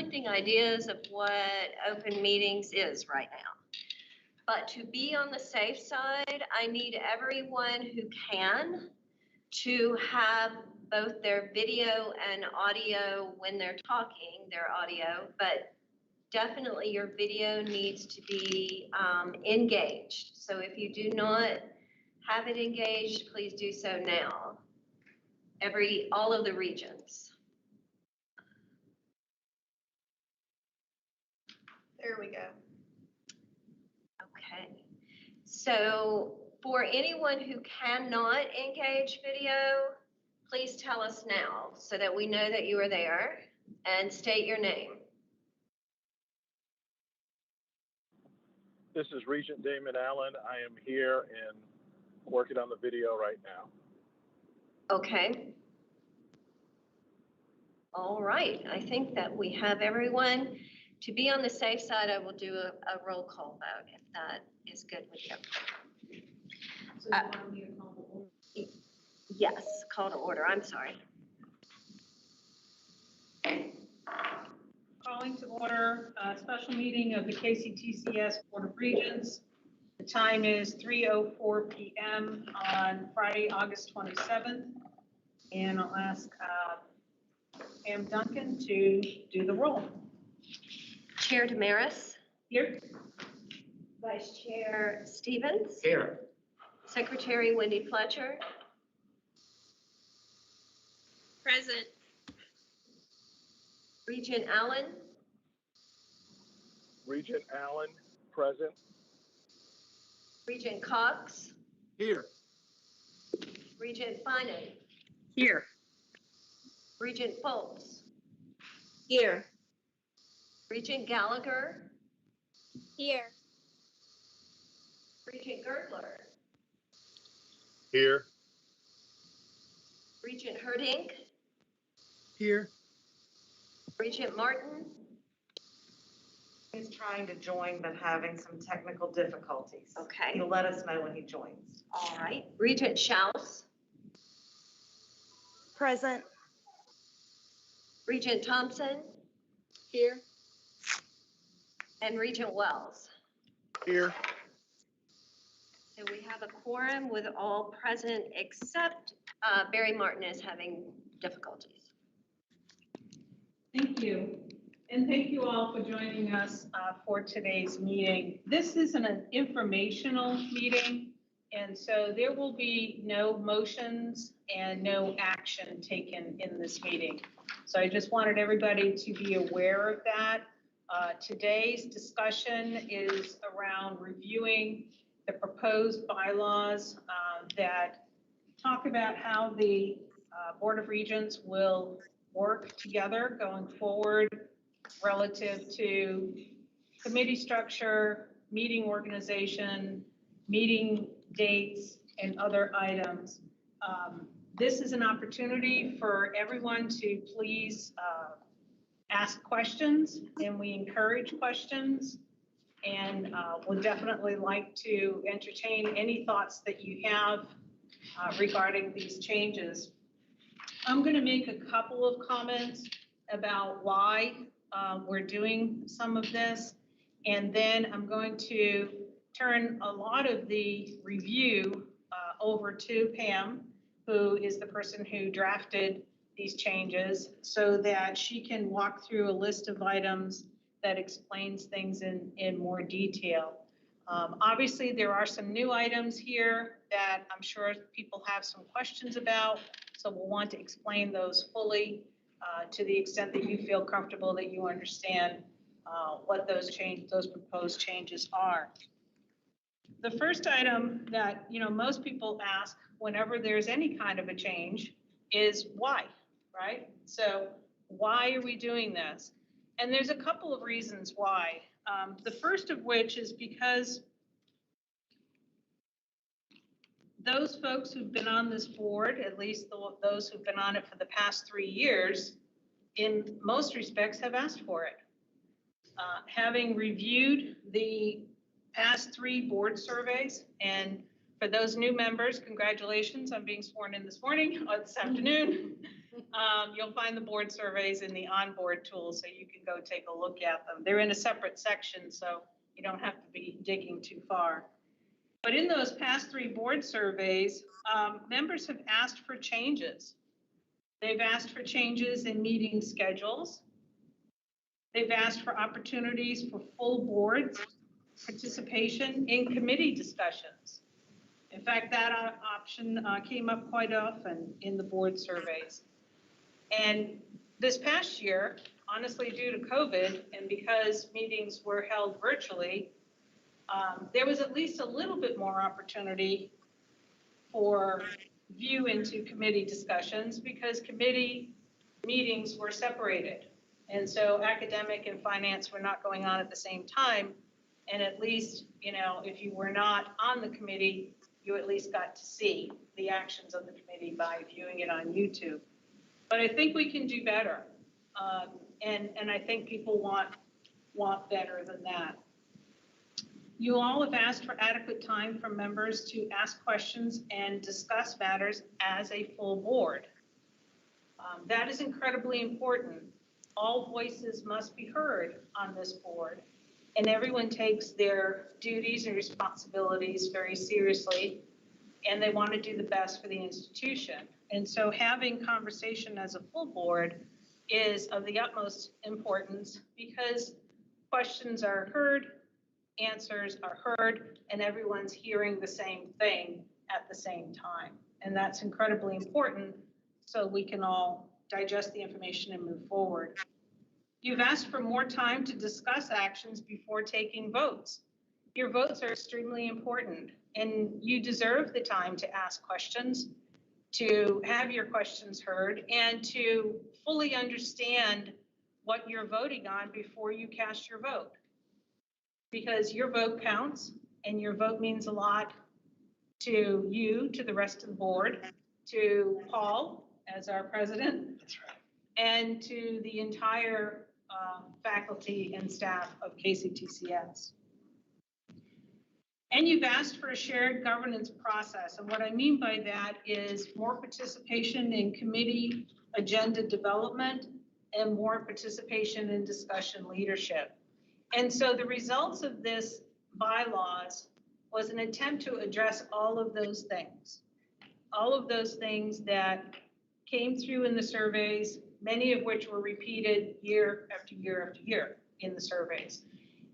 conflicting ideas of what open meetings is right now. But to be on the safe side, I need everyone who can to have both their video and audio when they're talking, their audio, but definitely your video needs to be engaged. So if you do not have it engaged, please do so now. All of the regions. There we go. Okay. So for anyone who cannot engage video, please tell us now so that we know that you are there, and state your name. This is Regent Damon Allen. I am here and working on the video right now. Okay. All right. I think that we have everyone. To be on the safe side, I will do a roll call vote if that is good with you. So you want me to call the order? Yes, call to order. I'm sorry. Calling to order a special meeting of the KCTCS Board of Regents. The time is 3:04 p.m. on Friday, August 27th. And I'll ask Pam Duncan to do the roll. Chair Damaris. Here. Vice Chair Stevens. Here. Secretary Wendy Fletcher. Present. Regent Allen. Regent Allen, present. Regent Cox. Here. Regent Finan. Here. Regent Foltz. Here. Regent Gallagher. Here. Regent Girdler. Here. Regent Herdink. Here. Regent Martin. He's trying to join but having some technical difficulties. Okay. He'll let us know when he joins. All right. Regent Schaus. Present. Regent Thompson. Here. And Regent Wells. Here. So we have a quorum with all present except Barry Martin is having difficulties. Thank you. And thank you all for joining us for today's meeting. This is an informational meeting, and so there will be no motions and no action taken in this meeting. So I just wanted everybody to be aware of that. Today's discussion is around reviewing the proposed bylaws that talk about how the Board of Regents will work together going forward relative to committee structure, meeting organization, meeting dates, and other items. This is an opportunity for everyone to please ask questions, and we encourage questions, and we'll definitely like to entertain any thoughts that you have regarding these changes. I'm going to make a couple of comments about why we're doing some of this, and then I'm going to turn a lot of the review over to Pam, who is the person who drafted these changes, so that she can walk through a list of items that explains things in more detail. Obviously, there are some new items here that I'm sure people have some questions about, so we'll want to explain those fully to the extent that you feel comfortable that you understand what those proposed changes are. The first item that most people ask whenever there's any kind of a change is why, right? So why are we doing this? And there's a couple of reasons why. The first of which is because those folks who've been on this board, at least those who've been on it for the past 3 years, in most respects have asked for it. Having reviewed the past 3 board surveys and For those new members, congratulations on being sworn in this morning or this afternoon. You'll find the board surveys in the onboard tool, so you can go take a look at them. They're in a separate section, so you don't have to be digging too far. But in those past 3 board surveys, members have asked for changes. They've asked for changes in meeting schedules. They've asked for opportunities for full board participation in committee discussions. In fact, that option came up quite often in the board surveys. And this past year, honestly, due to COVID and because meetings were held virtually, there was at least a little bit more opportunity for view into committee discussions because committee meetings were separated. And so academic and finance were not going on at the same time. And at least, if you were not on the committee, you at least got to see the actions of the committee by viewing it on YouTube. But I think we can do better. And I think people want better than that. You all have asked for adequate time for members to ask questions and discuss matters as a full board. That is incredibly important. All voices must be heard on this board, and everyone takes their duties and responsibilities very seriously, and they want to do the best for the institution. And so having conversation as a full board is of the utmost importance because questions are heard, answers are heard, and everyone's hearing the same thing at the same time. And that's incredibly important so we can all digest the information and move forward. You've asked for more time to discuss actions before taking votes. Your votes are extremely important, and you deserve the time to ask questions, to have your questions heard, and to fully understand what you're voting on before you cast your vote. Because your vote counts, and your vote means a lot to you, to the rest of the board, to Paul as our president. That's right. And to the entire faculty and staff of KCTCS. And you've asked for a shared governance process. And what I mean by that is more participation in committee agenda development and more participation in discussion leadership. And so the results of this bylaws was an attempt to address all of those things that came through in the surveys, many of which were repeated year after year after year in the surveys.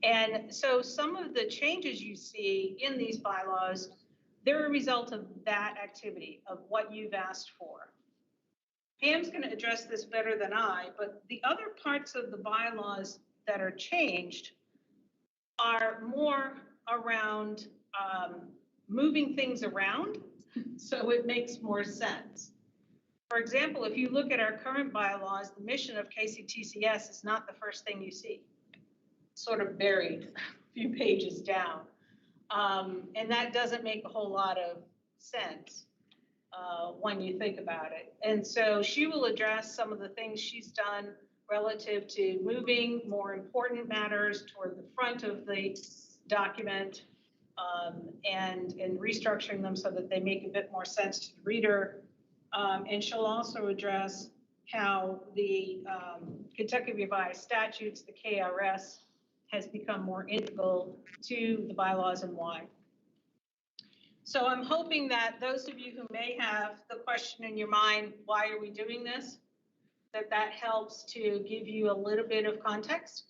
And so some of the changes you see in these bylaws, they're a result of that activity, of what you've asked for. Pam's going to address this better than I, but the other parts of the bylaws that are changed are more around moving things around so it makes more sense. For example, if you look at our current bylaws, the mission of KCTCS is not the first thing you see. It's sort of buried a few pages down. And that doesn't make a whole lot of sense when you think about it. And so she will address some of the things she's done relative to moving more important matters toward the front of the document and restructuring them so that they make a bit more sense to the reader. And she'll also address how the Kentucky Revised Statutes, the KRS, has become more integral to the bylaws and why. So I'm hoping that those of you who may have the question in your mind, why are we doing this, that helps to give you a little bit of context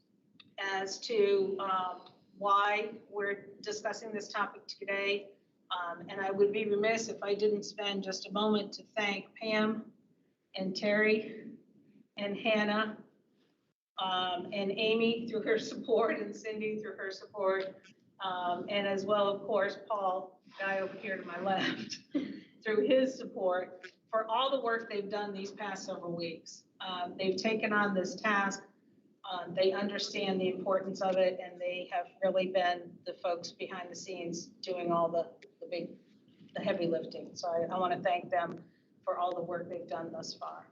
as to why we're discussing this topic today. And I would be remiss if I didn't spend just a moment to thank Pam and Terry and Hannah and Amy through her support and Cindy through her support. And as well, of course, Paul, guy over here to my left, through his support for all the work they've done these past several weeks. They've taken on this task. They understand the importance of it, and they have really been the folks behind the scenes doing all the heavy lifting. So I want to thank them for all the work they've done thus far.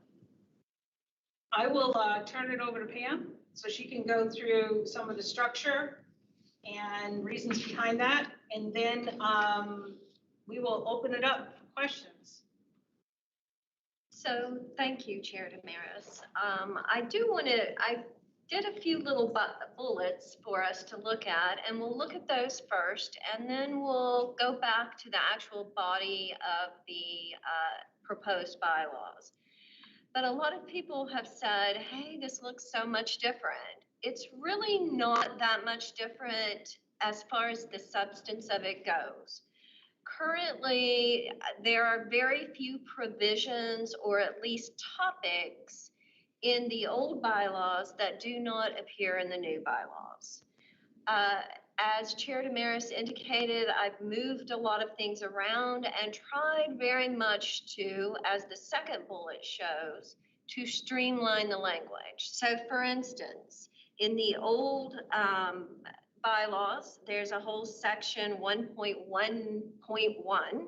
I will turn it over to Pam so she can go through some of the structure and reasons behind that. And then we will open it up for questions. So thank you, Chair Damaris. I did a few little bullets for us to look at, and we'll look at those first, and then we'll go back to the actual body of the proposed bylaws. But a lot of people have said, hey, this looks so much different. It's really not that much different as far as the substance of it goes. Currently, there are very few provisions or at least topics in the old bylaws that do not appear in the new bylaws. As Chair Damaris indicated, I've moved a lot of things around and tried very much to, as the second bullet shows, to streamline the language. So for instance, in the old bylaws, there's a whole section 1.1.1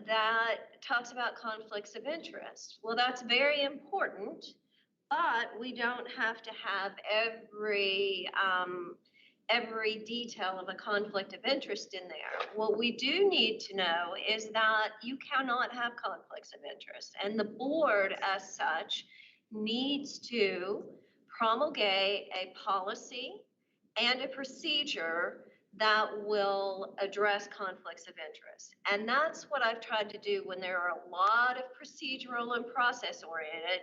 that talks about conflicts of interest. Well, that's very important, but we don't have to have every detail of a conflict of interest in there. What we do need to know is that you cannot have conflicts of interest, and the board as such needs to promulgate a policy and a procedure that will address conflicts of interest. And that's what I've tried to do when there are a lot of procedural and process-oriented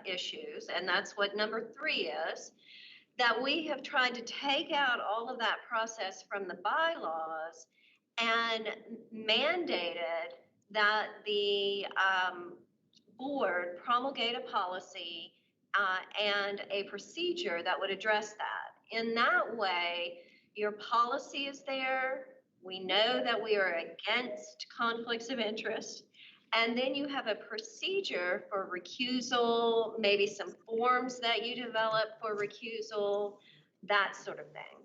issues, and that's what number 3 is, that we have tried to take out all of that process from the bylaws and mandated that the board promulgate a policy and a procedure that would address that. In that way, your policy is there. We know that we are against conflicts of interest. And then you have a procedure for recusal, maybe some forms that you develop for recusal, that sort of thing.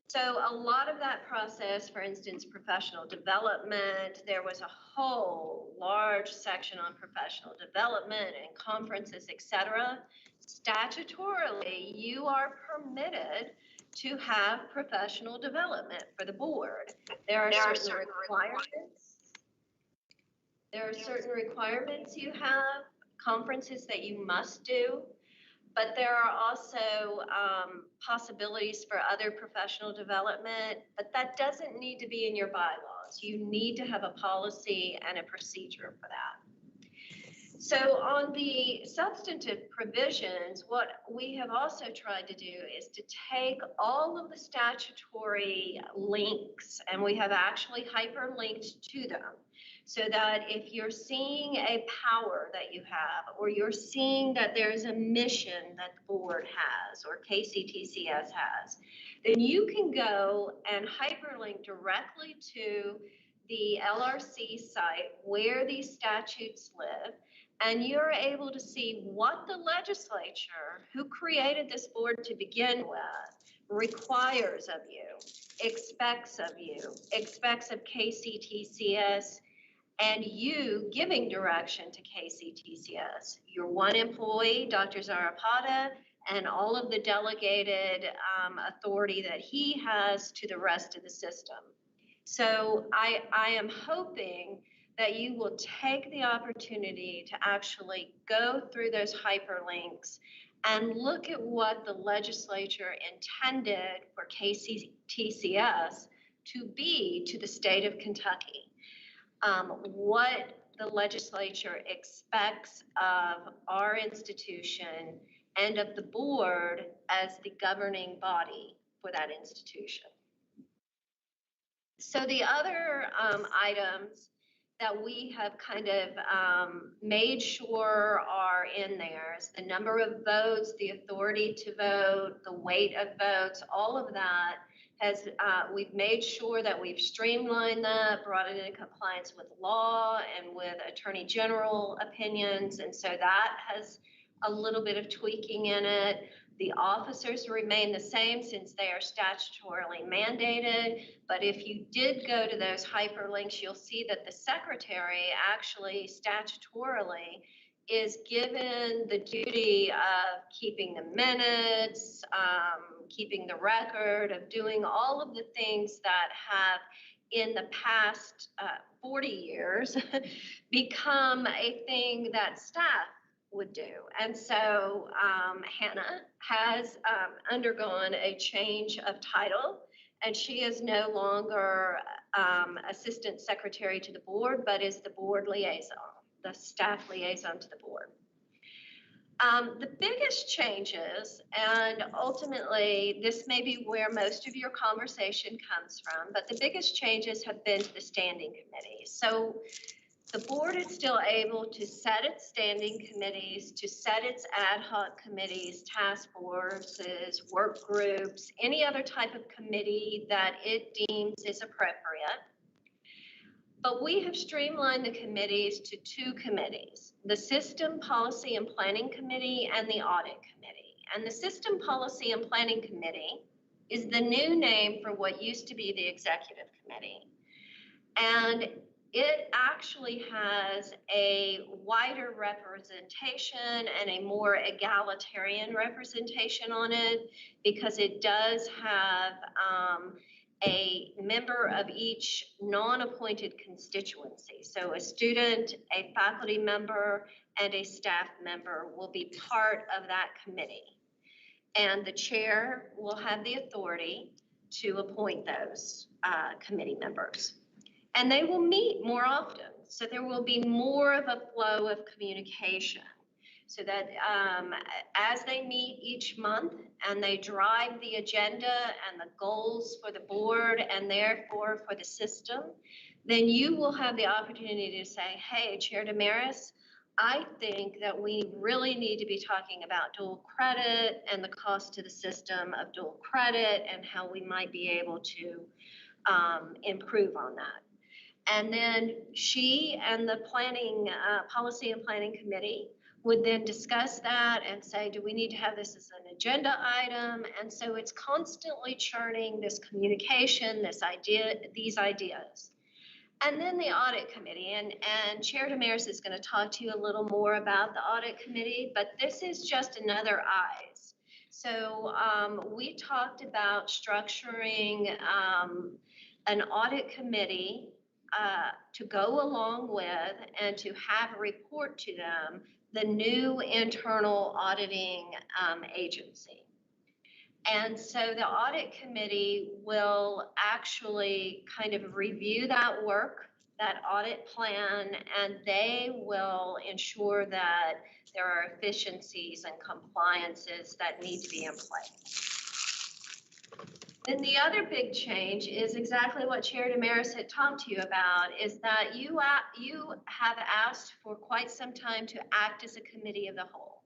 So a lot of that process, for instance, professional development, there was a whole large section on professional development and conferences, et cetera. Statutorily, you are permitted to have professional development for the board. There are certain requirements. There are certain requirements you have, conferences that you must do, but there are also possibilities for other professional development, but that doesn't need to be in your bylaws. You need to have a policy and a procedure for that. So on the substantive provisions, what we have also tried to do is to take all of the statutory links, and we have actually hyperlinked to them, so that if you're seeing a power that you have, or you're seeing that there's a mission that the board has, or KCTCS has, then you can go and hyperlink directly to the LRC site where these statutes live, and you're able to see what the legislature, who created this board to begin with, requires of you, expects of KCTCS, and you giving direction to KCTCS. Your one employee, Dr. Zarapata, and all of the delegated authority that he has to the rest of the system. So I am hoping that you will take the opportunity to actually go through those hyperlinks and look at what the legislature intended for KCTCS to be to the state of Kentucky. What the legislature expects of our institution and of the board as the governing body for that institution. So the other items that we have kind of made sure are in there is the number of votes, the authority to vote, the weight of votes, all of that has, we've made sure that we've streamlined that, brought it into compliance with law and with Attorney General opinions. And so that has a little bit of tweaking in it. The officers remain the same since they are statutorily mandated, but if you did go to those hyperlinks, you'll see that the secretary actually statutorily is given the duty of keeping the minutes, keeping the record, of doing all of the things that have in the past 40 years become a thing that staff would do. And so Hannah has undergone a change of title, and she is no longer assistant secretary to the board, but is the board liaison, the staff liaison to the board. The biggest changes, and ultimately this may be where most of your conversation comes from, but the biggest changes have been to the standing committees. So the board is still able to set its standing committees, to set its ad hoc committees, task forces, work groups, any other type of committee that it deems is appropriate. But we have streamlined the committees to two committees, the System Policy and Planning Committee and the Audit Committee. And the System Policy and Planning Committee is the new name for what used to be the Executive Committee. And it actually has a wider representation and a more egalitarian representation on it, because it does have a member of each non-appointed constituency. So a student, a faculty member, and a staff member will be part of that committee. And the chair will have the authority to appoint those committee members. And they will meet more often. So there will be more of a flow of communication, so that as they meet each month and they drive the agenda and the goals for the board and therefore for the system, then you will have the opportunity to say, hey, Chair Damaris, I think that we really need to be talking about dual credit and the cost to the system of dual credit and how we might be able to improve on that. And then she and the planning, policy and planning committee would then discuss that and say, do we need to have this as an agenda item? And so it's constantly churning this communication, these ideas. And then the audit committee, and Chair Damaris is going to talk to you a little more about the audit committee, but this is just another eyes. So we talked about structuring an audit committee to go along with and to have a report to them the new internal auditing agency. And so the audit committee will actually kind of review that work, that audit plan, and they will ensure that there are efficiencies and compliances that need to be in place. Then the other big change is exactly what Chair Damaris had talked to you about, is that you have asked for quite some time to act as a committee of the whole,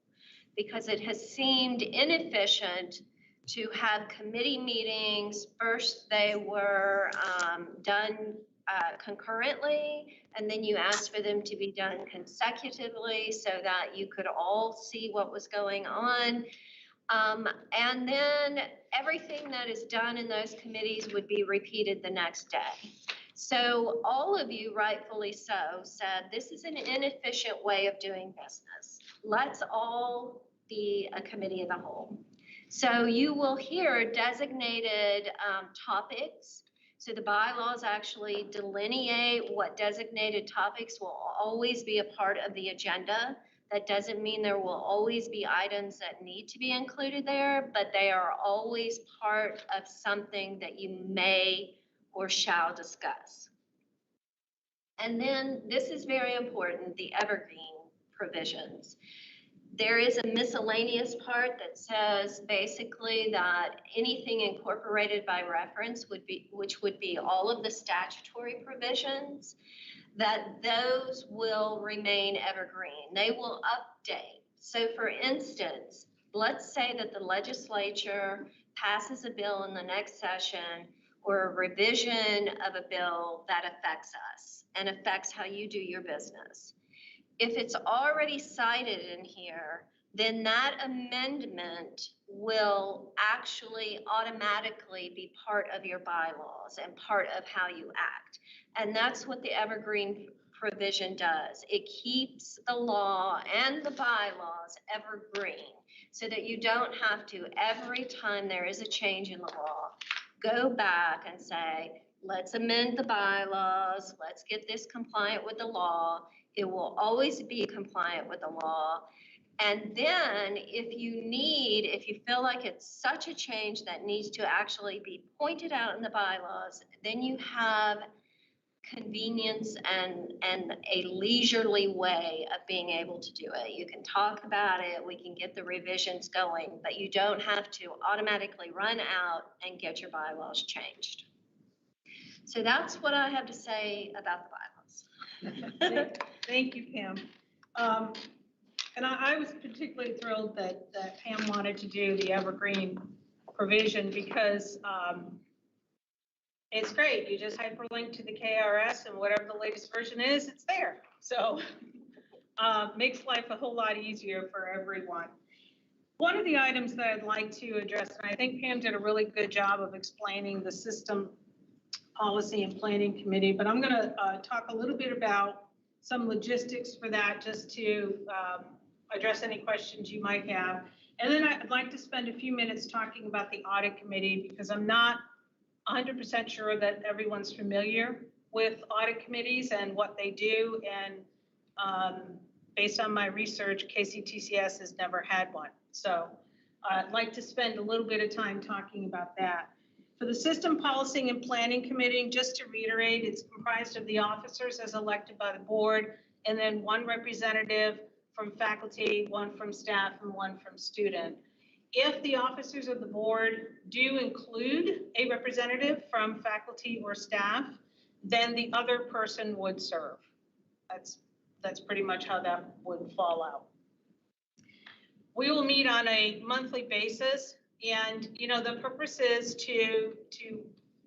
because it has seemed inefficient to have committee meetings. First, they were done concurrently, and then you asked for them to be done consecutively so that you could all see what was going on. And then everything that is done in those committees would be repeated the next day. So all of you, rightfully so, said this is an inefficient way of doing business. Let's all be a committee of the whole. So you will hear designated topics. So the bylaws actually delineate what designated topics will always be a part of the agenda. That doesn't mean there will always be items that need to be included there, but they are always part of something that you may or shall discuss. And then this is very important, the Evergreen Provisions. There is a miscellaneous part that says basically that anything incorporated by reference which would be all of the statutory provisions, that those will remain evergreen. They will update. So for instance, let's say that the legislature passes a bill in the next session or a revision of a bill that affects us and affects how you do your business. If it's already cited in here, then that amendment will actually automatically be part of your bylaws and part of how you act. And that's what the Evergreen provision does. It keeps the law and the bylaws evergreen so that you don't have to, every time there is a change in the law, go back and say, let's amend the bylaws, let's get this compliant with the law. It will always be compliant with the law. And then if you feel like it's such a change that needs to actually be pointed out in the bylaws, then you have convenience and a leisurely way of being able to do it. You can talk about it, we can get the revisions going, but you don't have to automatically run out and get your bylaws changed. So that's what I have to say about the bylaws. Thank you, Pam. And I was particularly thrilled that Pam wanted to do the Evergreen provision because it's great. You just hyperlink to the KRS and whatever the latest version is, it's there. So makes life a whole lot easier for everyone. One of the items that I'd like to address, and I think Pam did a really good job of explaining the System Policy and Planning Committee, but I'm going to talk a little bit about some logistics for that just to address any questions you might have. And then I'd like to spend a few minutes talking about the Audit Committee because I'm not 100% sure that everyone's familiar with audit committees and what they do. And based on my research, KCTCS has never had one. So I'd like to spend a little bit of time talking about that. For the System Policy and Planning Committee, just to reiterate, it's comprised of the officers as elected by the board, and then one representative from faculty, one from staff, and one from student. If the officers of the board do include a representative from faculty or staff, then the other person would serve. That's pretty much how that would fall out. We will meet on a monthly basis, and the purpose is to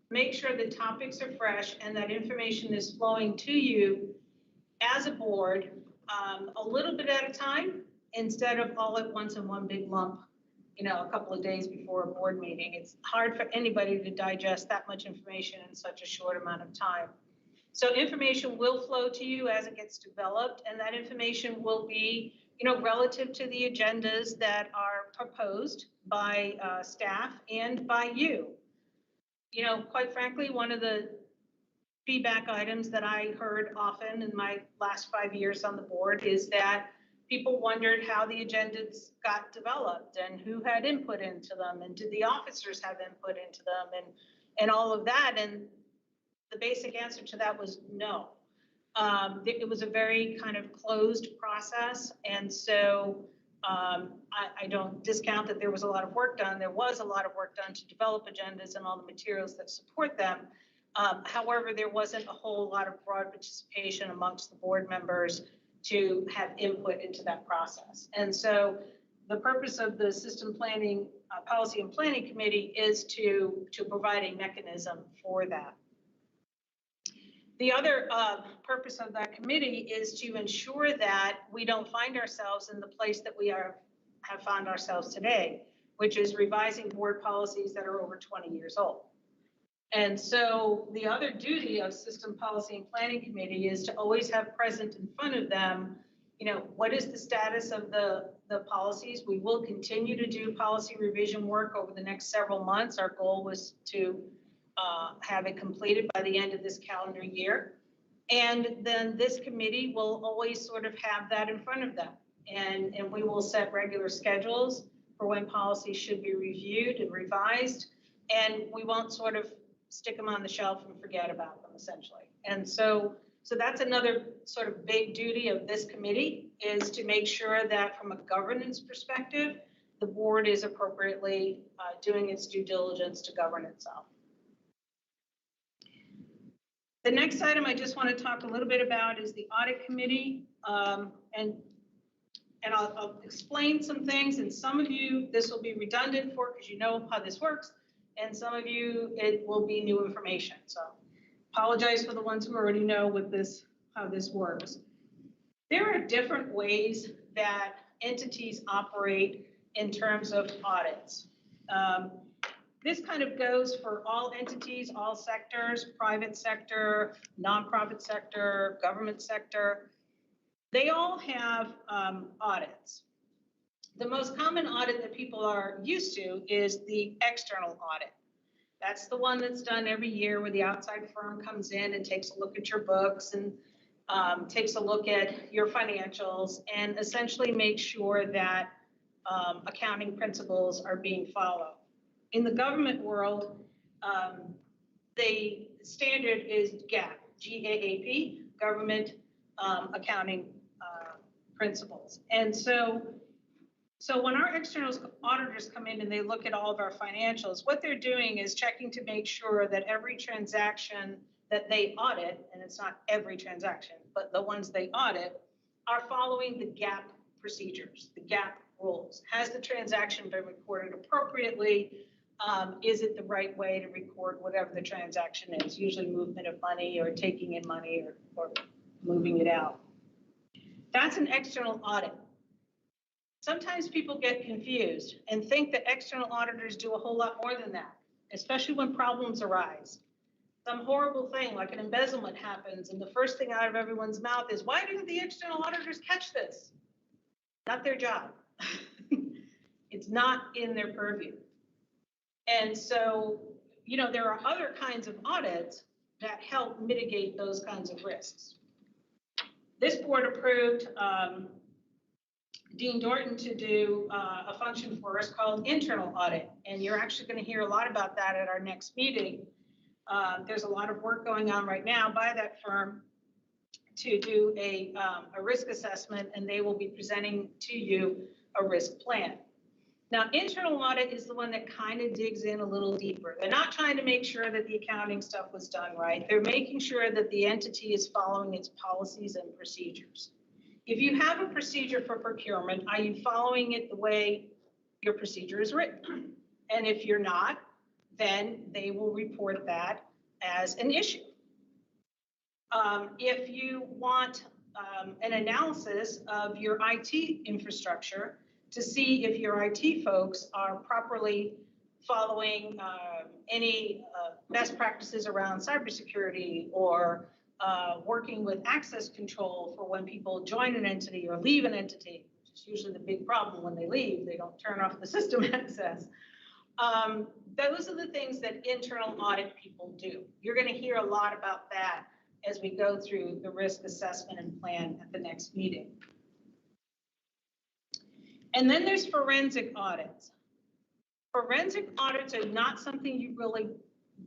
make sure the topics are fresh and that information is flowing to you as a board a little bit at a time instead of all at once in one big lump. A couple of days before a board meeting. It's hard for anybody to digest that much information in such a short amount of time. So information will flow to you as it gets developed, and that information will be, relative to the agendas that are proposed by staff and by you. Quite frankly, one of the feedback items that I heard often in my last 5 years on the board is that people wondered how the agendas got developed and who had input into them and did the officers have input into them and all of that. And the basic answer to that was no. It was a very kind of closed process. And so I don't discount that there was a lot of work done. There was a lot of work done to develop agendas and all the materials that support them. However, there wasn't a whole lot of broad participation amongst the board members to have input into that process. And so the purpose of the System Planning, Policy and Planning Committee is to provide a mechanism for that. The other purpose of that committee is to ensure that we don't find ourselves in the place that we have found ourselves today, which is revising board policies that are over 20 years old. And so the other duty of System Policy and Planning Committee is to always have present in front of them, what is the status of the policies. We will continue to do policy revision work over the next several months. Our goal was to have it completed by the end of this calendar year. And then this committee will always sort of have that in front of them. And we will set regular schedules for when policies should be reviewed and revised. And we won't sort of stick them on the shelf and forget about them, essentially. And so that's another sort of big duty of this committee, is to make sure that from a governance perspective, the board is appropriately doing its due diligence to govern itself. The next item I just want to talk a little bit about is the Audit Committee. And I'll explain some things, and some of you, this will be redundant for, because you know how this works. And some of you, it will be new information. So apologize for the ones who already know how this works. There are different ways that entities operate in terms of audits. This kind of goes for all entities, all sectors, private sector, nonprofit sector, government sector. They all have audits. The most common audit that people are used to is the external audit. That's the one that's done every year where the outside firm comes in and takes a look at your books and takes a look at your financials and essentially makes sure that accounting principles are being followed. In the government world, the standard is GAAP, G-A-A-P, Government Accounting Principles. And so when our external auditors come in and they look at all of our financials, what they're doing is checking to make sure that every transaction that they audit, and it's not every transaction, but the ones they audit, are following the GAAP procedures, the GAAP rules. Has the transaction been recorded appropriately? Is it the right way to record whatever the transaction is, usually movement of money or taking in money or moving it out? That's an external audit. Sometimes people get confused and think that external auditors do a whole lot more than that, especially when problems arise. Some horrible thing like an embezzlement happens and the first thing out of everyone's mouth is, why didn't the external auditors catch this? Not their job. It's not in their purview. And so, you know, there are other kinds of audits that help mitigate those kinds of risks. This board approved Dean Dorton to do a function for us called internal audit. And you're actually going to hear a lot about that at our next meeting. There's a lot of work going on right now by that firm to do a risk assessment, and they will be presenting to you a risk plan. Now, internal audit is the one that kind of digs in a little deeper. They're not trying to make sure that the accounting stuff was done right. They're making sure that the entity is following its policies and procedures. If you have a procedure for procurement, are you following it the way your procedure is written? And if you're not, then they will report that as an issue. If you want an analysis of your IT infrastructure to see if your IT folks are properly following any best practices around cybersecurity or working with access control for when people join an entity or leave an entity, which is usually the big problem when they leave, they don't turn off the system access. Those are the things that internal audit people do. You're going to hear a lot about that as we go through the risk assessment and plan at the next meeting. And then there's forensic audits. Forensic audits are not something you really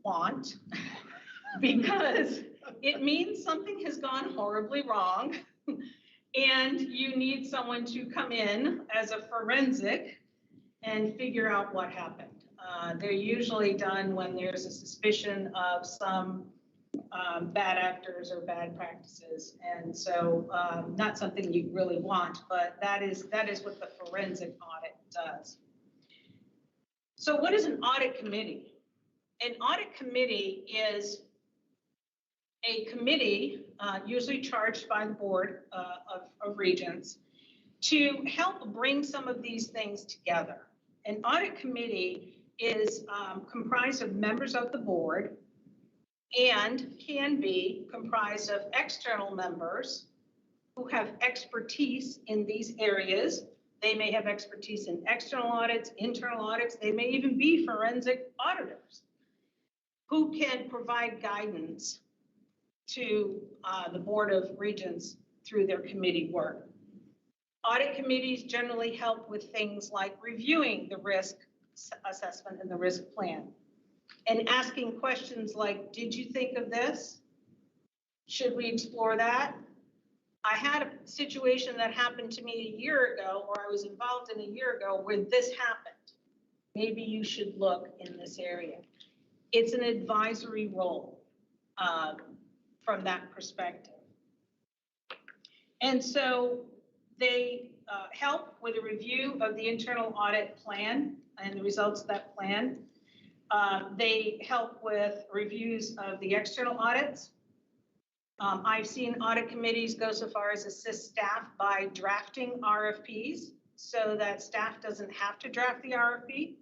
want because it means something has gone horribly wrong and you need someone to come in as a forensic and figure out what happened. They're usually done when there's a suspicion of some bad actors or bad practices. And so not something you really want, but that is what the forensic audit does. So what is an audit committee? An audit committee is a committee usually charged by the board of Regents to help bring some of these things together. An audit committee is comprised of members of the board and can be comprised of external members who have expertise in these areas. They may have expertise in external audits, internal audits. They may even be forensic auditors who can provide guidance to the Board of Regents through their committee work. Audit committees generally help with things like reviewing the risk assessment and the risk plan and asking questions like, did you think of this? Should we explore that? I had a situation that happened to me a year ago, or I was involved in a year ago, where this happened. Maybe you should look in this area. It's an advisory role from that perspective. And so they help with a review of the internal audit plan and the results of that plan. They help with reviews of the external audits. I've seen audit committees go so far as assist staff by drafting RFPs so that staff doesn't have to draft the RFP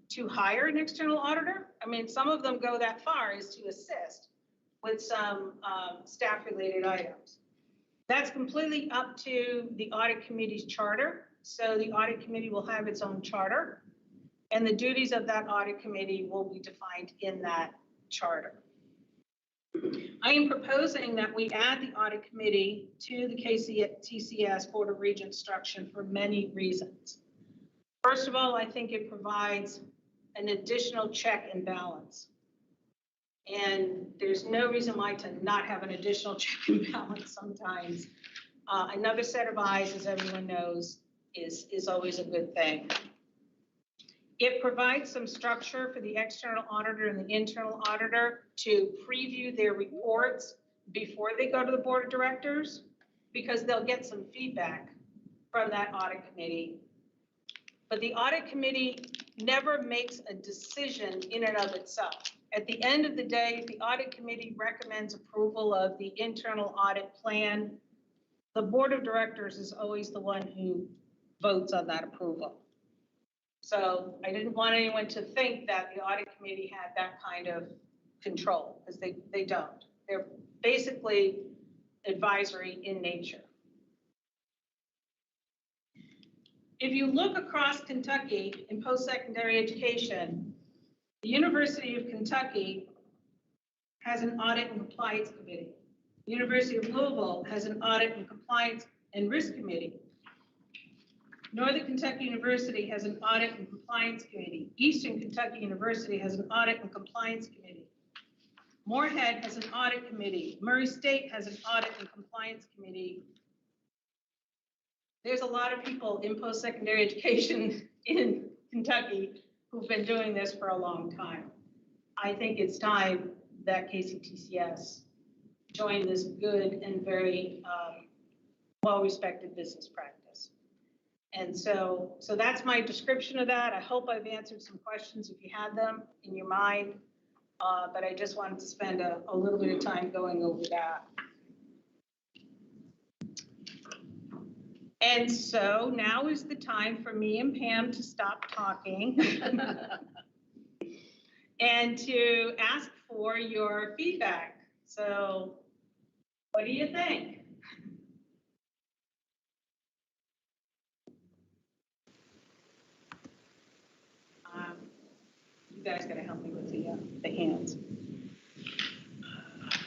to hire an external auditor. I mean, some of them go that far as to assist with some staff-related items. That's completely up to the audit committee's charter. So the audit committee will have its own charter. And the duties of that audit committee will be defined in that charter. I am proposing that we add the audit committee to the KCTCS Board of Regents structure for many reasons. First of all, I think it provides an additional check and balance. And there's no reason why to not have an additional check and balance sometimes. Another set of eyes, as everyone knows, is always a good thing. It provides some structure for the external auditor and the internal auditor to preview their reports before they go to the board of directors, because they'll get some feedback from that audit committee. But the audit committee never makes a decision in and of itself. At the end of the day, the audit committee recommends approval of the internal audit plan. The board of directors is always the one who votes on that approval. So I didn't want anyone to think that the audit committee had that kind of control, because they don't. They're basically advisory in nature. If you look across Kentucky in post-secondary education, the University of Kentucky has an audit and compliance committee. The University of Louisville has an audit and compliance and risk committee. Northern Kentucky University has an audit and compliance committee. Eastern Kentucky University has an audit and compliance committee. Moorhead has an audit committee. Murray State has an audit and compliance committee. There's a lot of people in post-secondary education in Kentucky who've been doing this for a long time. I think it's time that KCTCS join this good and very well-respected business practice. And so that's my description of that. I hope I've answered some questions if you had them in your mind, but I just wanted to spend a little bit of time going over that. And so now is the time for me and Pam to stop talking and to ask for your feedback. So what do you think? You guys gotta help me with the hands.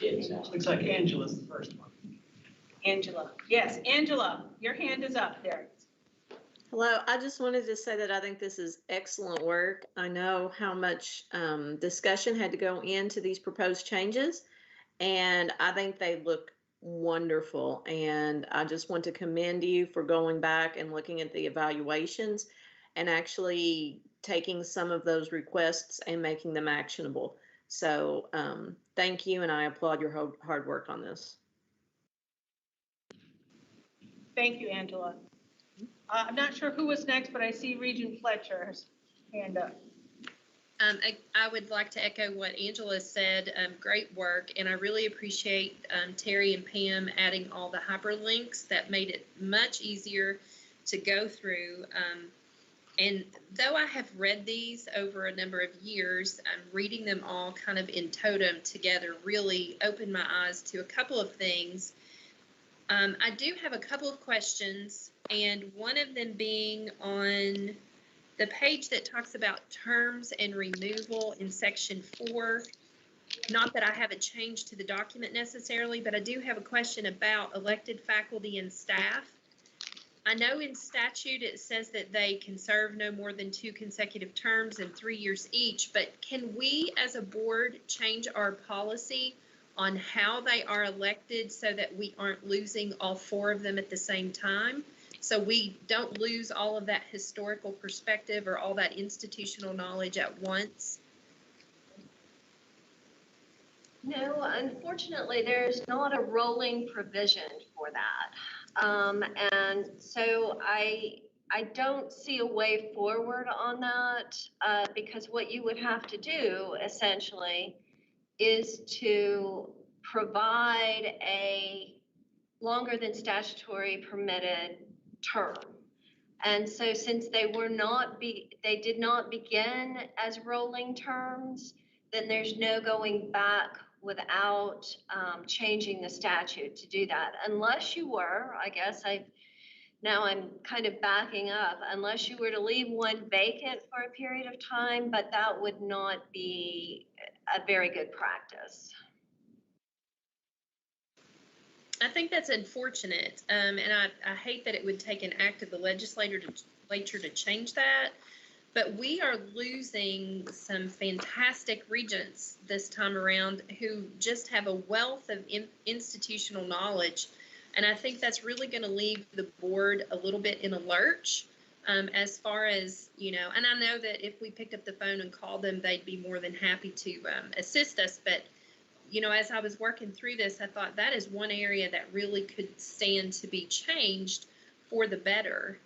Looks like Angela's the first one. Angela. Yes, Angela, your hand is up there. Hello, I just wanted to say that I think this is excellent work. I know how much discussion had to go into these proposed changes, and I think they look wonderful. And I just want to commend you for going back and looking at the evaluations and actually taking some of those requests and making them actionable. So thank you, and I applaud your hard work on this. Thank you, Angela. I'm not sure who was next, but I see Regent Fletcher's hand up. I would like to echo what Angela said. Great work, and I really appreciate Terry and Pam adding all the hyperlinks. That made it much easier to go through. And though I have read these over a number of years, reading them all kind of in totem together really opened my eyes to a couple of things. I do have a couple of questions, and one of them being on the page that talks about terms and removal in section 4. Not that I have a change to the document necessarily, but I do have a question about elected faculty and staff. I know in statute it says that they can serve no more than 2 consecutive terms and 3 years each, but can we as a board change our policy on how they are elected so that we aren't losing all 4 of them at the same time? So we don't lose all of that historical perspective or all that institutional knowledge at once? No, unfortunately, there's not a rolling provision for that. And so I don't see a way forward on that because what you would have to do essentially is to provide a longer than statutory permitted term. And so since they did not begin as rolling terms, then there's no going back without changing the statute to do that. Unless you were, I guess I've Now I'm kind of backing up, unless you were to leave one vacant for a period of time, but that would not be a very good practice. I think that's unfortunate, and I hate that it would take an act of the legislature to change that. But we are losing some fantastic regents this time around who just have a wealth of institutional knowledge. And I think that's really going to leave the board a little bit in a lurch as far as, you know, and I know that if we picked up the phone and called them, they'd be more than happy to assist us. But, you know, as I was working through this, I thought that is one area that really could stand to be changed for the better.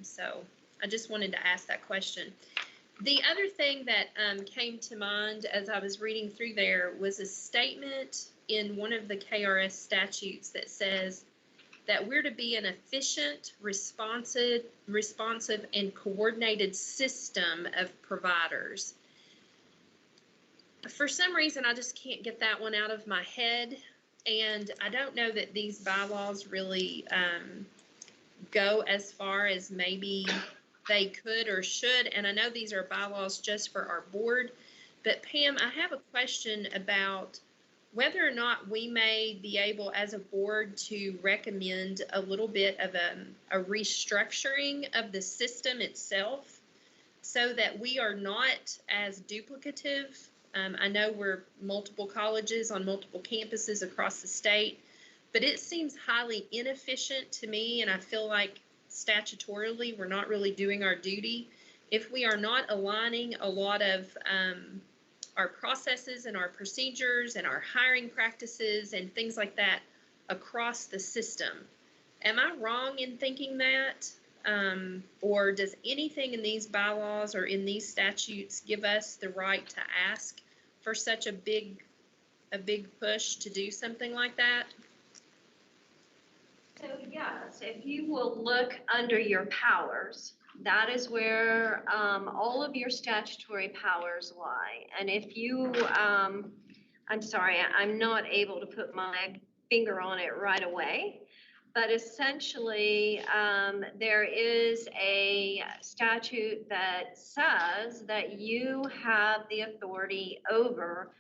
So I just wanted to ask that question. The other thing that came to mind as I was reading through there was a statement in one of the KRS statutes that says that we're to be an efficient, responsive, and coordinated system of providers. For some reason, I just can't get that one out of my head, and I don't know that these bylaws really go as far as maybe they could or should, and I know these are bylaws just for our board, but Pam, I have a question about whether or not we may be able as a board to recommend a little bit of a restructuring of the system itself so that we are not as duplicative. I know we're multiple colleges on multiple campuses across the state, but it seems highly inefficient to me, and I feel like statutorily we're not really doing our duty if we are not aligning a lot of our processes and our procedures and our hiring practices and things like that across the system. Am I wrong in thinking that? Or does anything in these bylaws or in these statutes give us the right to ask for such a big push to do something like that? So yes, if you will look under your powers, that is where all of your statutory powers lie. And if you, I'm sorry, I'm not able to put my finger on it right away, but essentially there is a statute that says that you have the authority over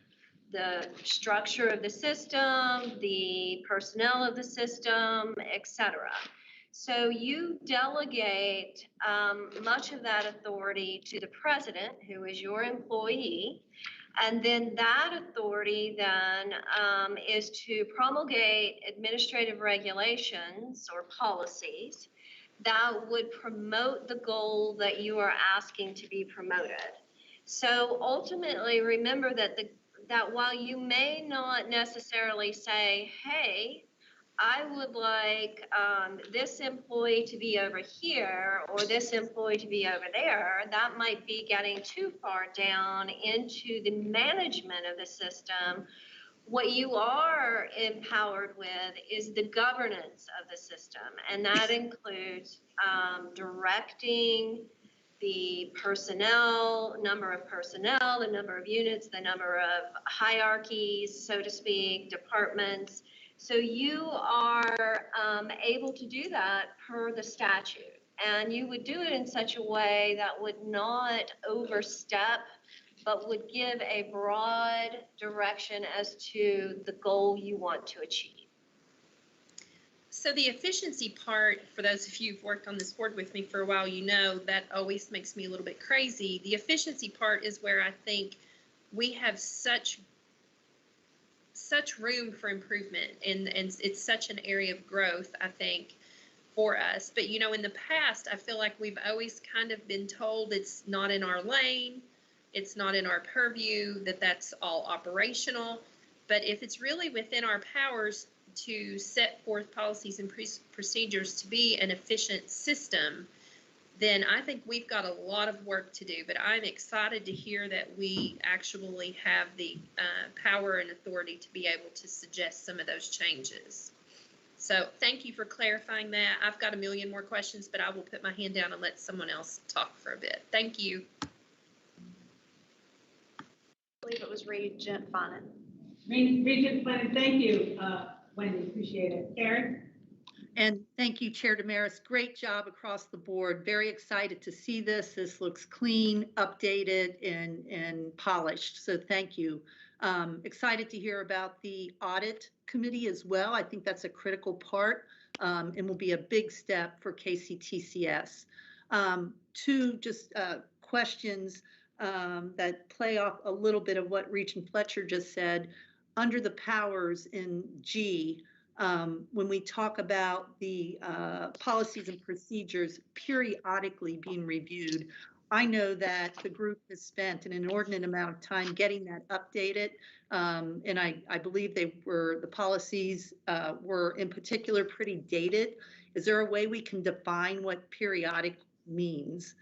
the structure of the system, the personnel of the system, etc. So you delegate much of that authority to the president, who is your employee, and then that authority then is to promulgate administrative regulations or policies that would promote the goal that you are asking to be promoted. So ultimately, remember that that while you may not necessarily say, hey, I would like this employee to be over here or this employee to be over there, that might be getting too far down into the management of the system. What you are empowered with is the governance of the system, and that includes directing the personnel, number of personnel, the number of units, the number of hierarchies, so to speak, departments. So you are able to do that per the statute. And you would do it in such a way that would not overstep, but would give a broad direction as to the goal you want to achieve. So the efficiency part, for those of you who've worked on this board with me for a while, you know that always makes me a little bit crazy. The efficiency part is where I think we have such room for improvement, and it's such an area of growth, I think, for us. But, you know, in the past, I feel like we've always kind of been told it's not in our lane, it's not in our purview, that's all operational. But if it's really within our powers to set forth policies and procedures to be an efficient system, then I think we've got a lot of work to do. But I'm excited to hear that we actually have the power and authority to be able to suggest some of those changes. So thank you for clarifying that. I've got a million more questions, but I will put my hand down and let someone else talk for a bit. Thank you. I believe it was Regent Bonnet. Regent Bonnet, thank you, Wendy, appreciate it. Karen? And thank you, Chair Damaris. Great job across the board. Very excited to see this. This looks clean, updated, and polished. So thank you. Excited to hear about the Audit Committee as well. I think that's a critical part and will be a big step for KCTCS. Two just questions that play off a little bit of what Regent Fletcher just said. Under the powers in G, when we talk about the policies and procedures periodically being reviewed, I know that the group has spent an inordinate amount of time getting that updated. And I believe the policies were in particular pretty dated. Is there a way we can define what periodic means?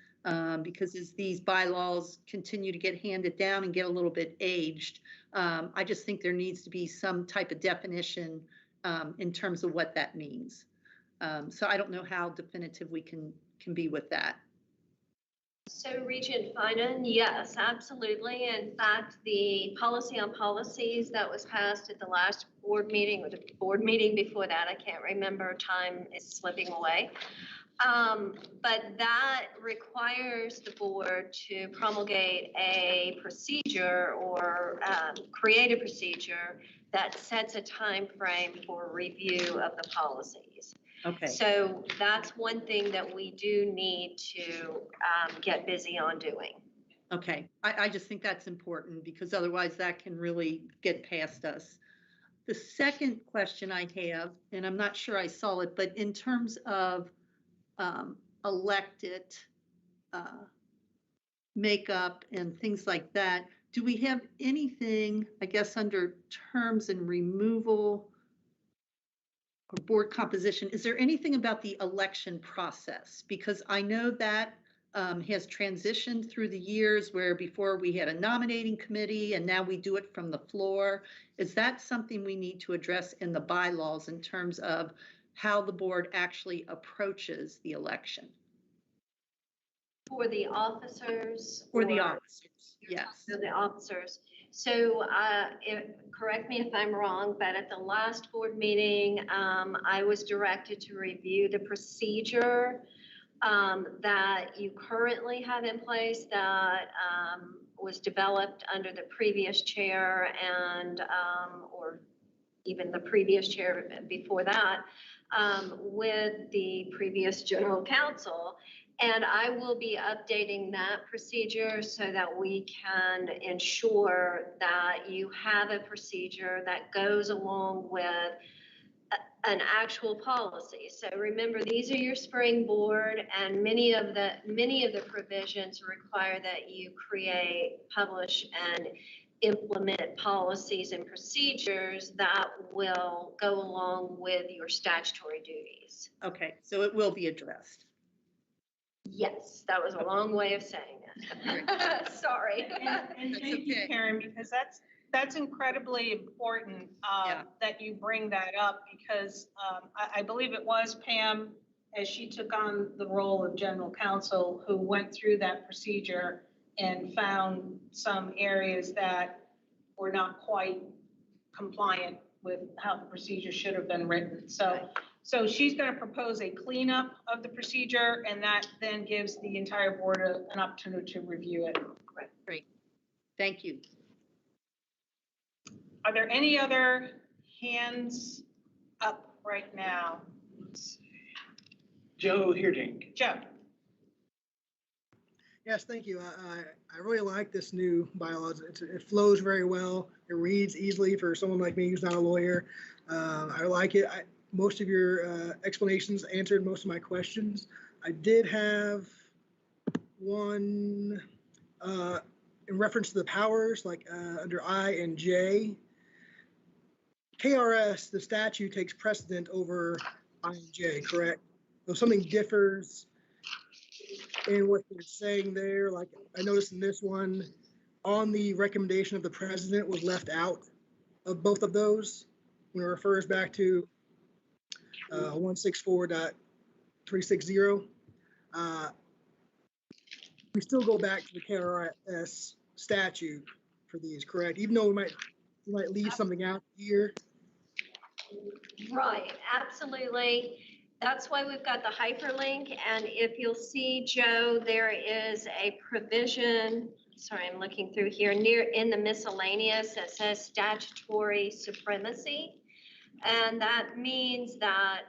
Because as these bylaws continue to get handed down and get a little bit aged, I just think there needs to be some type of definition in terms of what that means. So I don't know how definitive we can be with that. So Regent Finan, yes, absolutely. In fact, the policy on policies that was passed at the last board meeting or the board meeting before that, I can't remember, time is slipping away. But that requires the board to promulgate a procedure or create a procedure that sets a time frame for review of the policies. Okay. So that's one thing that we do need to get busy on doing. Okay, I just think that's important because otherwise that can really get past us. The second question I have, and I'm not sure I saw it, but in terms of elected makeup and things like that, do we have anything, I guess, under terms and removal or board composition? Is there anything about the election process? Because I know that has transitioned through the years where before we had a nominating committee and now we do it from the floor. Is that something we need to address in the bylaws in terms of how the board actually approaches the election? For the officers? For the officers, yes. For the officers. So correct me if I'm wrong, but at the last board meeting, I was directed to review the procedure that you currently have in place that was developed under the previous chair and or even the previous chair before that with the previous general counsel. And I will be updating that procedure so that we can ensure that you have a procedure that goes along with an actual policy. So remember, these are your springboard, and many of the provisions require that you create, publish, and implement policies and procedures that will go along with your statutory duties. Okay, so it will be addressed. Yes, that was a long way of saying it. Sorry. And thank you, Karen, because that's incredibly important that you bring that up because I believe it was Pam, as she took on the role of general counsel, who went through that procedure and found some areas that were not quite compliant with how the procedure should have been written. So she's going to propose a cleanup of the procedure, and that then gives the entire board an opportunity to review it. Great. Thank you. Are there any other hands up right now? Let's see. Joe Hirdink. Joe. Yes, thank you. I really like this new bylaws. It flows very well. It reads easily for someone like me who's not a lawyer. I like it. Most of your explanations answered most of my questions. I did have one in reference to the powers, like under I and J. KRS, the statute takes precedent over I and J, correct? So if something differs in what they're saying there, like I noticed in this one, on the recommendation of the president was left out of both of those when it refers back to 164.360. We still go back to the KRS statute for these, correct? Even though we might leave something out here. Right, absolutely. That's why we've got the hyperlink, and if you'll see, Joe, there is a provision, sorry, I'm looking through here, near in the miscellaneous that says statutory supremacy. And that means that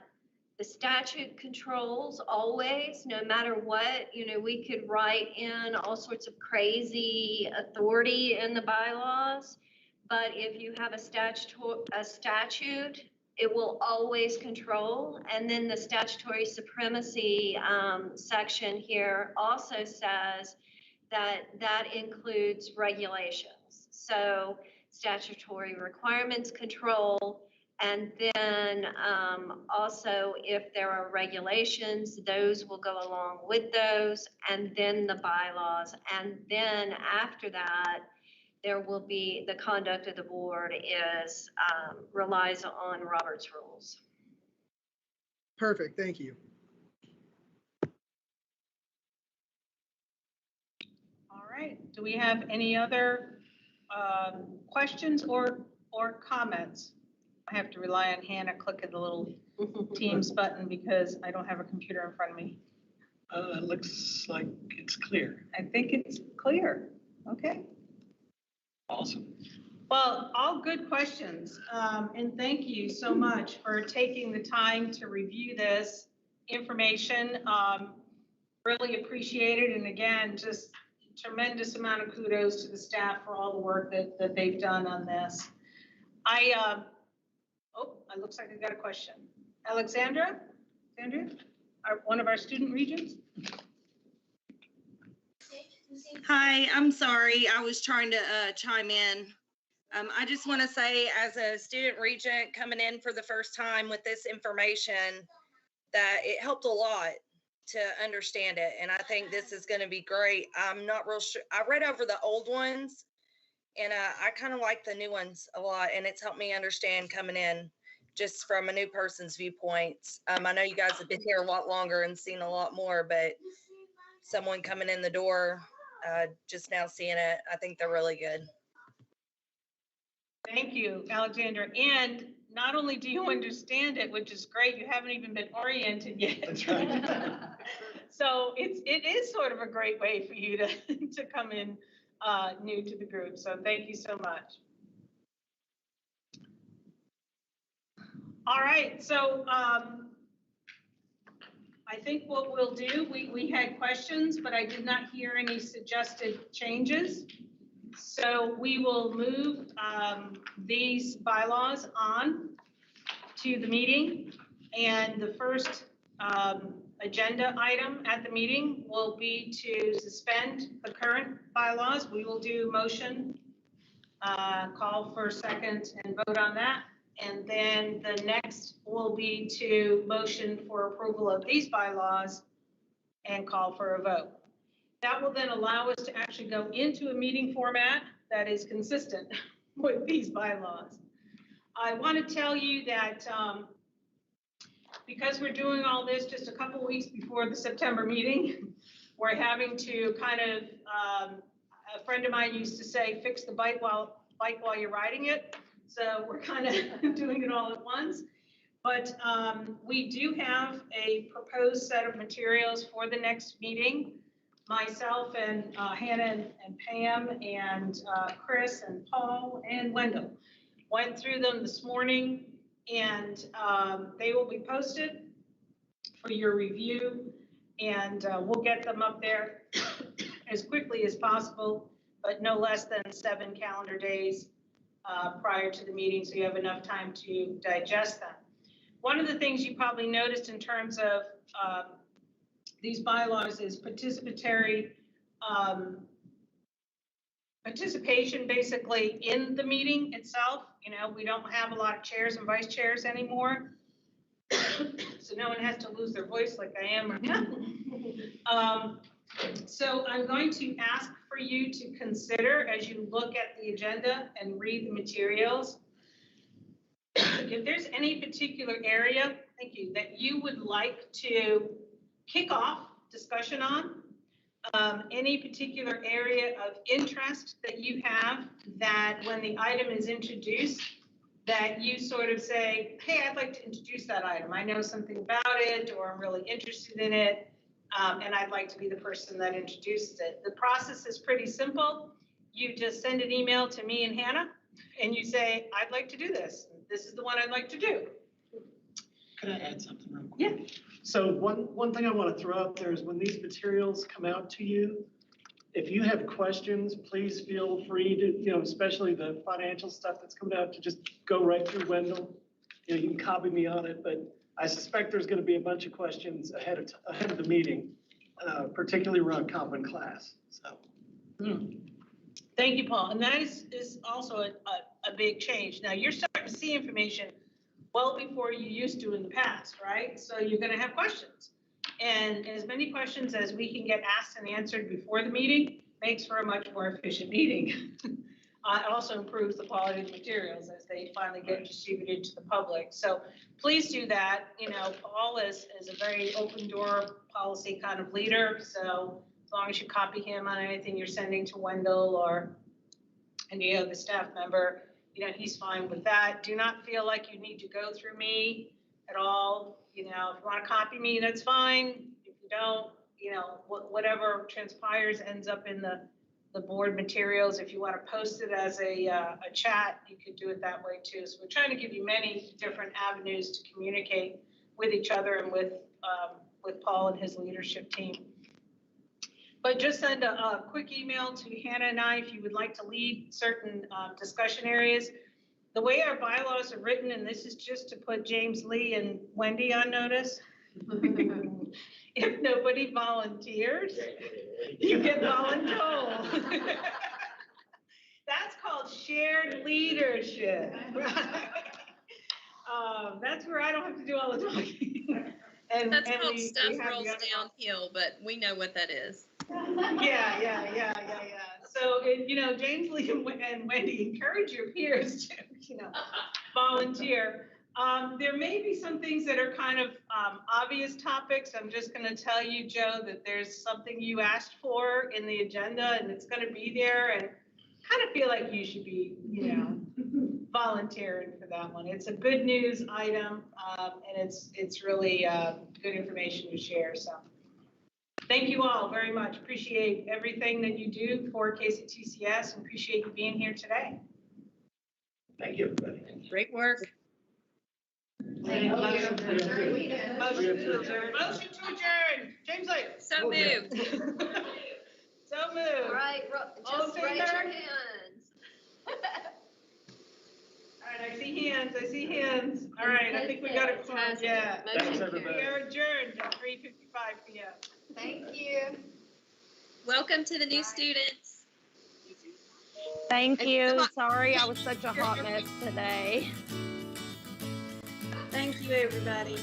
the statute controls always, no matter what. You know, we could write in all sorts of crazy authority in the bylaws, but if you have a statute, it will always control. And then the statutory supremacy section here also says that that includes regulations. So statutory requirements control, and then also if there are regulations, those will go along with those, and then the bylaws. And then after that, there will be, the conduct of the board is, relies on Robert's rules. Perfect, thank you. All right, do we have any other questions or comments? I have to rely on Hannah clicking the little Teams button because I don't have a computer in front of me. It looks like it's clear. I think it's clear. Okay. Awesome. Well, all good questions. And thank you so much for taking the time to review this information. Really appreciate it. And again, just tremendous amount of kudos to the staff for all the work that they've done on this. It looks like I got a question. Alexandra, one of our student regents. Hi, I'm sorry. I was trying to chime in. I just want to say, as a student regent coming in for the first time with this information, that it helped a lot to understand it. And I think this is going to be great. I'm not real sure. I read over the old ones, and I kind of like the new ones a lot. And it's helped me understand coming in just from a new person's viewpoint. I know you guys have been here a lot longer and seen a lot more, but someone coming in the door, just now seeing it, I think they're really good. Thank you, Alexandra. And not only do you understand it, which is great, you haven't even been oriented yet. That's right. So it is sort of a great way for you to come in new to the group. So thank you so much. All right, so I think what we'll do, we had questions, but I did not hear any suggested changes. So we will move these bylaws on to the meeting. And the first agenda item at the meeting will be to suspend the current bylaws. We will do motion, call for second and vote on that. And then the next will be to motion for approval of these bylaws and call for a vote. That will then allow us to actually go into a meeting format that is consistent with these bylaws. I want to tell you that because we're doing all this just a couple weeks before the September meeting, we're having to kind of, a friend of mine used to say, fix the bike while you're riding it. So we're kind of doing it all at once. But we do have a proposed set of materials for the next meeting. Myself and Hannah and Pam and Chris and Paul and Wendell went through them this morning, and they will be posted for your review, and we'll get them up there as quickly as possible, but no less than 7 calendar days prior to the meeting, so you have enough time to digest them. One of the things you probably noticed in terms of these bylaws is participatory participation basically in the meeting itself. You know, we don't have a lot of chairs and vice chairs anymore. So no one has to lose their voice like I am right now. So I'm going to ask for you to consider, as you look at the agenda and read the materials, if there's any particular area, thank you, that you would like to kick off discussion on, any particular area of interest that you have that when the item is introduced, that you sort of say, hey, I'd like to introduce that item. I know something about it, or I'm really interested in it, and I'd like to be the person that introduces it. The process is pretty simple. You just send an email to me and Hannah, and you say, I'd like to do this. This is the one I'd like to do. Could I add something real quick? Yeah. So one thing I want to throw out there is when these materials come out to you, if you have questions, please feel free to, especially the financial stuff that's coming out, to just go right through Wendell. You can copy me on it, but I suspect there's going to be a bunch of questions ahead of the meeting, particularly around comp and class. So. Thank you, Paul. And that is also a big change. Now you're starting to see information well before you used to in the past, right? So you're going to have questions. And as many questions as we can get asked and answered before the meeting makes for a much more efficient meeting. It also improves the quality of the materials as they finally get distributed to the public. So please do that. Paul is a very open door policy kind of leader. So as long as you copy him on anything you're sending to Wendell or any other staff member, he's fine with that. Do not feel like you need to go through me at all. If you want to copy me, that's fine. If you don't, whatever transpires ends up in the board materials. If you want to post it as a chat, you could do it that way too. So we're trying to give you many different avenues to communicate with each other and with Paul and his leadership team. But just send a quick email to Hannah and I if you would like to lead certain discussion areas. The way our bylaws are written, and this is just to put James Lee and Wendy on notice, if nobody volunteers, you get voluntold. That's called shared leadership. That's where I don't have to do all the talking. That's called stuff rolls downhill, but we know what that is. Yeah. So, James Lee and Wendy, encourage your peers to, volunteer. There may be some things that are kind of obvious topics. I'm just going to tell you, Joe, that there's something you asked for in the agenda, and it's going to be there, and kind of feel like you should be, volunteering for that one. It's a good news item, and it's really good information to share. So thank you all very much. Appreciate everything that you do for KCTCS, and appreciate you being here today. Thank you, everybody. Great work. Motion to adjourn. James Lee. So moved. So moved. All right, All just in raise your favor? hands. All right, I see hands. All right, I think we got it. Fantastic. Yeah. Motion Thanks, everybody. We are adjourned at 3:55 p.m. Thank you. Welcome to the new students. Thank And you. come on. Sorry, I was such a hot mess today. Thank you, everybody.